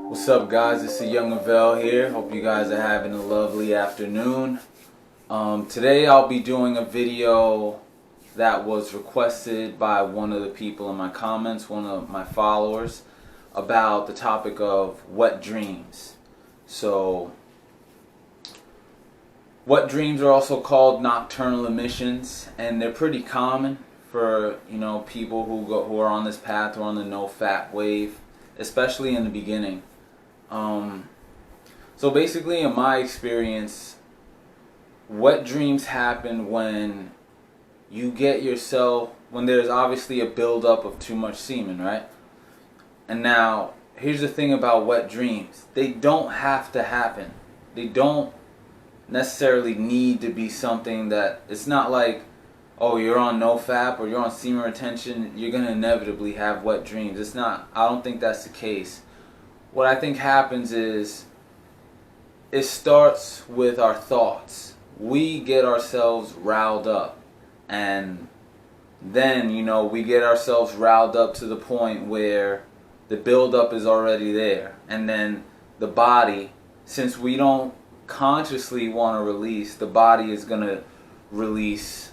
What's up, guys? It's Yungavelle here. Hope you guys are having a lovely afternoon. Today I'll be doing a video that was requested by one of the people in my comments, one of my followers, about the topic of wet dreams. So, wet dreams are also called nocturnal emissions, and they're pretty common for people who are on this path or on the NoFap wave, especially in the beginning. So basically, in my experience, wet dreams happen when when there's obviously a buildup of too much semen, right? And now, here's the thing about wet dreams. They don't have to happen. They don't necessarily need to be something that, it's not like, oh, you're on NoFap or you're on semen retention, you're going to inevitably have wet dreams. It's not. I don't think that's the case. What I think happens is it starts with our thoughts. We get ourselves riled up, and then we get ourselves riled up to the point where the buildup is already there, and then the body, since we don't consciously want to release, the body is going to release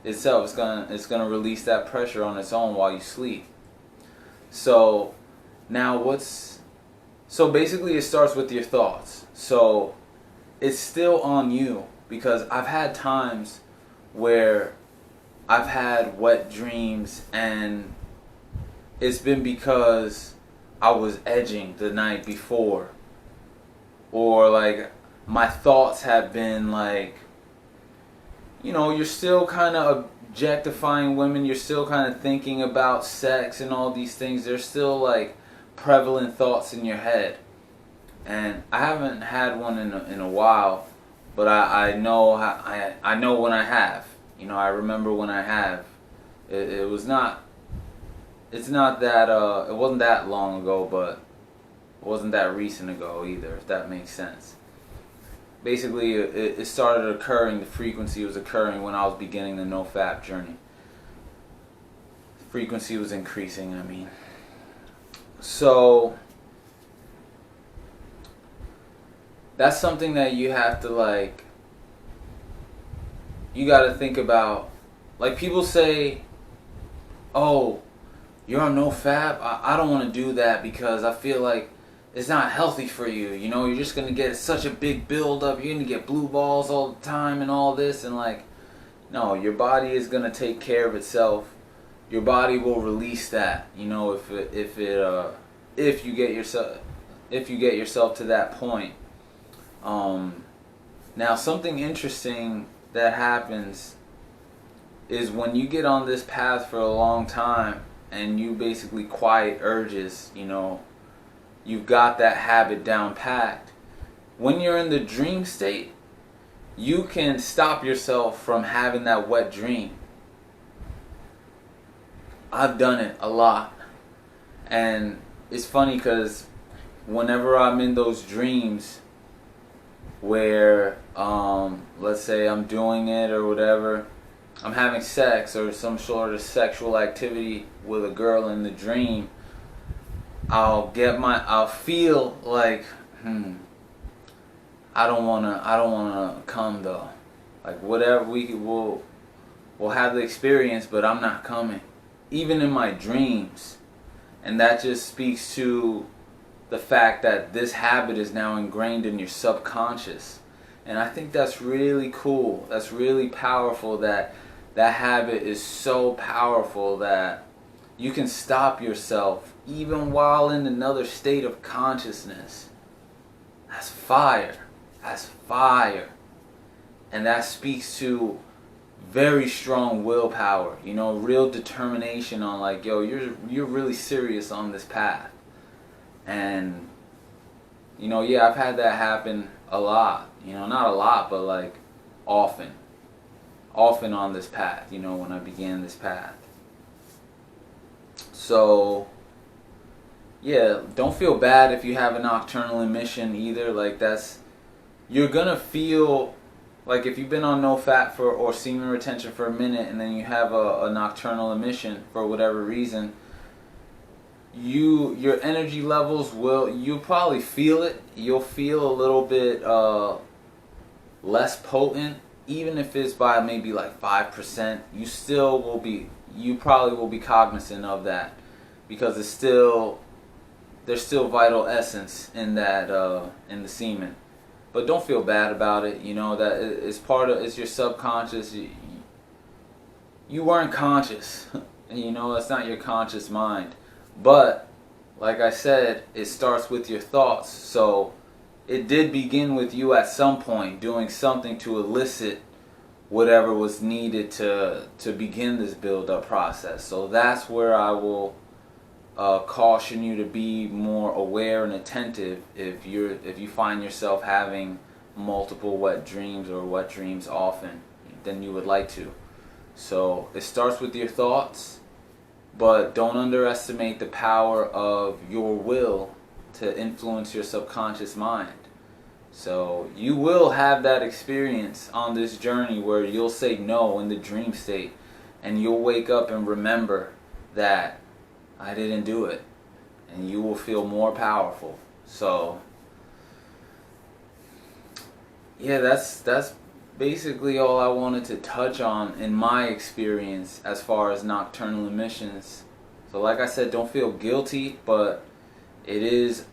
itself. It's gonna release that pressure on its own while you sleep. So now so basically it starts with your thoughts. So it's still on you, because I've had times where I've had wet dreams and it's been because I was edging the night before, or like my thoughts have been like, you're still kind of objectifying women, you're still kind of thinking about sex and all these things. There's still like prevalent thoughts in your head, and I haven't had one in a while, but I know when I have. I remember when I have. It wasn't that long ago, but it wasn't that recent ago either, if that makes sense. Basically, it started occurring, the frequency was occurring when I was beginning the NoFap journey. The frequency was increasing, I mean. So, that's something that you have to you gotta think about. Like, people say, oh, you're on NoFap? I don't want to do that because I feel like it's not healthy for you. You're just going to get such a big buildup. You're going to get blue balls all the time and all this. And no, your body is going to take care of itself. Your body will release that, if you get yourself to that point. Now, something interesting that happens is when you get on this path for a long time and you basically quiet urges, you've got that habit down packed. When you're in the dream state, you can stop yourself from having that wet dream. I've done it a lot. And it's funny because whenever I'm in those dreams where, let's say I'm doing it or whatever, I'm having sex or some sort of sexual activity with a girl in the dream, I'll feel like, I don't wanna come though. Like, whatever, we'll have the experience, but I'm not coming. Even in my dreams. And that just speaks to the fact that this habit is now ingrained in your subconscious. And I think that's really cool. That's really powerful, that habit is so powerful that you can stop yourself even while in another state of consciousness. That's fire. That's fire. And that speaks to very strong willpower, real determination on you're really serious on this path. And yeah, I've had that happen a lot. Not a lot, but often on this path, when I began this path. So yeah, don't feel bad if you have a nocturnal emission either. You're gonna feel like, if you've been on NoFap or semen retention for a minute and then you have a nocturnal emission for whatever reason, your energy levels you'll probably feel it. You'll feel a little bit less potent, even if it's by maybe like 5%. You probably will be cognizant of that, because there's still vital essence in that in the semen. But don't feel bad about it. You know that it's your subconscious. You weren't conscious. You know, that's not your conscious mind. But like I said, it starts with your thoughts. So it did begin with you at some point doing something to elicit whatever was needed to begin this build-up process. So that's where I will caution you to be more aware and attentive if you find yourself having multiple wet dreams or wet dreams often than you would like to. So it starts with your thoughts, but don't underestimate the power of your will to influence your subconscious mind. So you will have that experience on this journey where you'll say no in the dream state, and you'll wake up and remember that I didn't do it, and you will feel more powerful. So yeah, that's basically all I wanted to touch on in my experience as far as nocturnal emissions. So like I said, don't feel guilty, but it is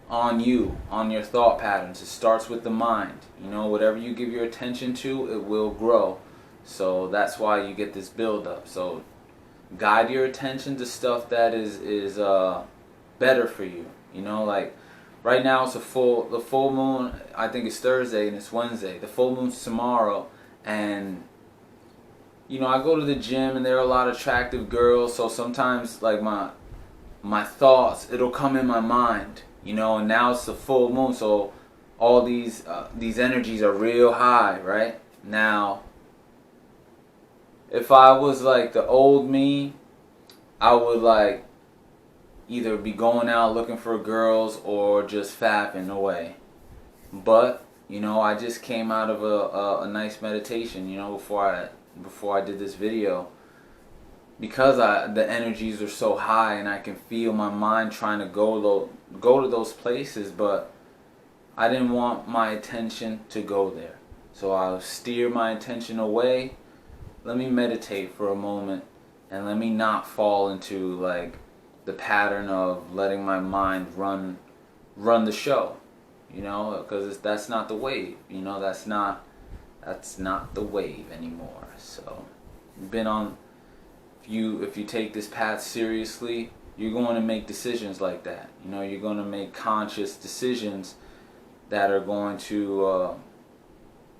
on you, on your thought patterns. It starts with the mind. You know, whatever you give your attention to, it will grow. So that's why you get this buildup. So guide your attention to stuff that is better for you. You know, like right now it's the full moon. I think it's Thursday and it's Wednesday. The full moon's tomorrow, and you know, I go to the gym and there are a lot of attractive girls. So sometimes like my thoughts, it'll come in my mind. You know, and now it's the full moon, so all these energies are real high, right? Now, if I was like the old me, I would like either be going out looking for girls or just fapping away. But you know, I just came out of a nice meditation, you know, before I did this video, because the energies are so high and I can feel my mind trying to go to those places, but I didn't want my attention to go there. So I'll steer my attention away. Let me meditate for a moment, and let me not fall into like the pattern of letting my mind run the show, you know, because that's not the wave. You know, that's not the wave anymore. So if you take this path seriously, you're going to make decisions like that. You know, you're going to make conscious decisions that are going to,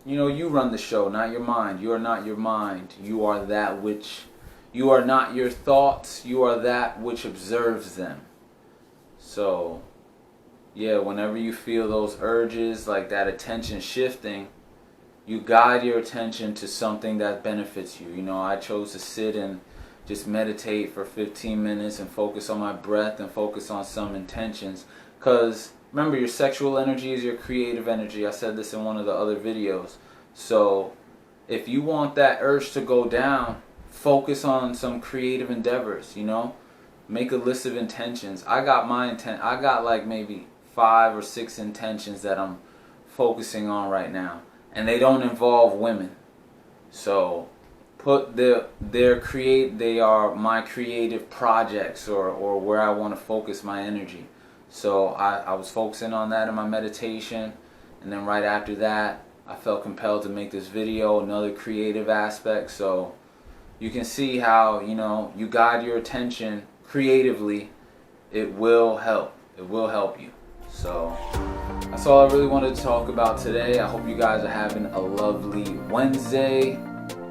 you know, you run the show, not your mind. You are not your mind. You are that which, you are not your thoughts. You are that which observes them. So, yeah, whenever you feel those urges, like that attention shifting, you guide your attention to something that benefits you. You know, I chose to sit and just meditate for 15 minutes and focus on my breath and focus on some intentions. Because remember, your sexual energy is your creative energy. I said this in one of the other videos. So if you want that urge to go down, focus on some creative endeavors, you know. Make a list of intentions. I got like maybe 5 or 6 intentions that I'm focusing on right now. And they don't involve women. So they are my creative projects, or where I want to focus my energy. So I was focusing on that in my meditation, and then right after that I felt compelled to make this video, another creative aspect. So you can see how, you know, you guide your attention creatively, it will help. It will help you. So that's all I really wanted to talk about today. I hope you guys are having a lovely Wednesday.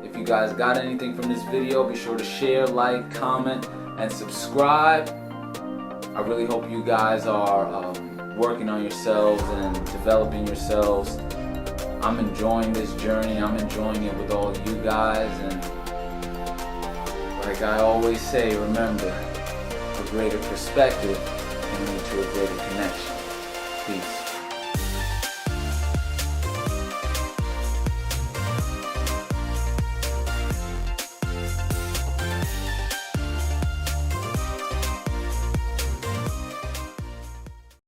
If you guys got anything from this video, be sure to share, like, comment, and subscribe. I really hope you guys are working on yourselves and developing yourselves. I'm enjoying this journey. I'm enjoying it with all of you guys. And like I always say, remember, a greater perspective can lead to a greater connection. Peace.